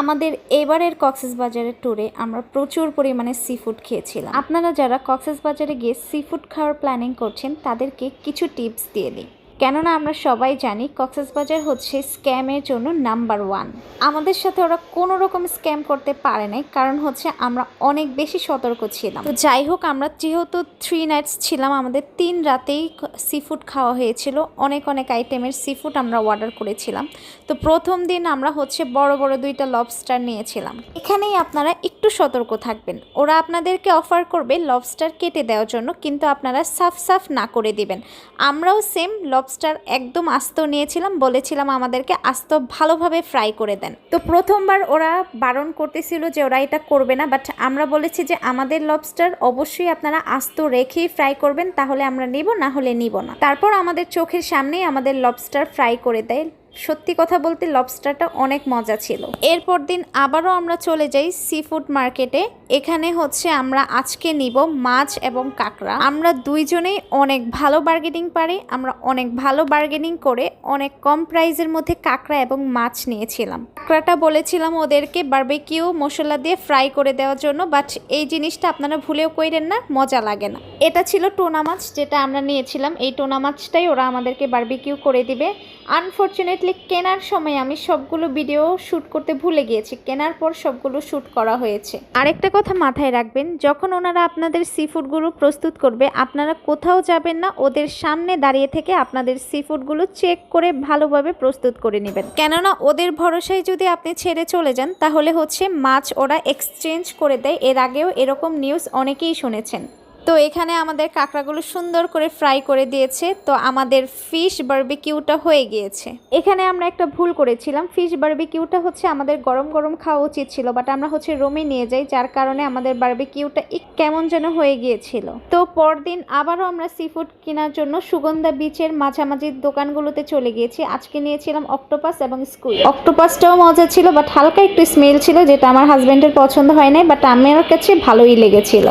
আমাদের এবারের কক্সবাজারের ট্যুরে আমরা প্রচুর পরিমাণে সি ফুড খেয়েছিলাম। আপনারা যারা কক্সবাজারে গিয়ে সি ফুড খাওয়ার প্ল্যানিং করছেন তাদেরকে কিছু টিপস দিয়ে দিই। কেননা আমরা সবাই জানি কক্সবাজার হচ্ছে স্ক্যামের জন্য নাম্বার 1। আমাদের সাথে ওরা কোনো রকম স্ক্যাম করতে পারে নাই, কারণ হচ্ছে আমরা অনেক বেশি সতর্ক ছিলাম। তো যাই হোক, আমরা যেহেতু 3 নাইটস ছিলাম, আমাদের 3 রাতেই সি ফুড খাওয়া হয়েছিল। অনেক অনেক আইটেমের সি ফুড আমরা অর্ডার করেছিলাম। তো প্রথম দিন আমরা হচ্ছে বড় বড় 2টা লবস্টার নিয়েছিলাম। এখানেই আপনারা একটু সতর্ক থাকবেন। ওরা আপনাদেরকে অফার করবে লবস্টার কেটে দেওয়ার জন্য, কিন্তু আপনারা সাফ সাফ না করে দিবেন। আমরাও সেম লবস্টার একদম আস্ত নিয়েছিলাম, বলেছিলাম আমাদেরকে আস্ত ভালোভাবে ফ্রাই করে দেন। তো প্রথমবার ওরা বারণ করতেছিল যে ওরা এটা করবে না, বাট আমরা বলেছি যে আমাদের লবস্টার অবশ্যই আপনারা আস্ত রেখেই ফ্রাই করবেন, তাহলে আমরা নিব, না হলে নিব না। তারপর আমাদের চোখের সামনেই আমাদের লবস্টার ফ্রাই করে দেয়। সত্যি কথা বলতে লবস্টারটা অনেক মজা ছিল। এরপর দিন আবারও আমরা চলে যাই সি ফুড মার্কেটে। এখানে হচ্ছে আমরা আজকে নিব মাছ এবং কাঁকড়া। আমরা দুইজনেই অনেক ভালো বার্গেনিং পারি। আমরা অনেক ভালো বার্গেনিং করে অনেক কম প্রাইসের মধ্যে কাঁকড়া এবং মাছ নিয়েছিলাম। কাঁকড়াটা বলেছিলাম ওদেরকে বারবিকিউ মশলা দিয়ে ফ্রাই করে দেওয়ার জন্য, বাট এই জিনিসটা আপনারা ভুলেও কইরেন না, মজা লাগে না। এটা ছিল টোনা মাছ যেটা আমরা নিয়েছিলাম। এই টোনা মাছটাই ওরা আমাদেরকে বারবিকিউ করে দিবে। আনফরচুনেটলি কেনার সময় আমি সবগুলো ভিডিও শ্যুট করতে ভুলে গিয়েছি, কেনার পর সবগুলো শ্যুট করা হয়েছে। আরেকটা কথা মাথায় রাখবেন, যখন ওনারা আপনাদের সি ফুডগুলো প্রস্তুত করবে, আপনারা কোথাও যাবেন না, ওদের সামনে দাঁড়িয়ে থেকে আপনাদের সি ফুডগুলো চেক করে ভালোভাবে প্রস্তুত করে নেবেন। কেননা ওদের ভরসায় যদি আপনি ছেড়ে চলে যান, তাহলে হচ্ছে মাছ ওরা এক্সচেঞ্জ করে দেয়। এর আগেও এরকম নিউজ অনেকেই শুনেছেন। তো এখানে আমাদের কাঁকড়াগুলো সুন্দর করে ফ্রাই করে দিয়েছে। তো আমাদের ফিশ বারবিকিউটা হয়ে গিয়েছে। এখানে আমরা একটা ভুল করেছিলাম। ফিশ বারবিকিউটা হচ্ছে আমাদের গরম গরম খাওয়া উচিত ছিল, বাট আমরা হচ্ছে রুমে নিয়ে যাই, যার কারণে আমাদের বারবিকিউটা কেমন যেন হয়ে গিয়েছিল। তো পরদিন আবারও আমরা সি ফুড কেনার জন্য সুগন্ধা বিচের মাঝামাঝি দোকানগুলোতে চলে গিয়েছি। আজকে নিয়েছিলাম অক্টোপাস এবং স্কুইড। অক্টোপাসটাও মজা ছিল, বাট হালকা একটু স্মেল ছিল, যেটা আমার হাজব্যান্ডের পছন্দ হয় নাই, বাট আমার কাছে ভালোই লেগেছিল।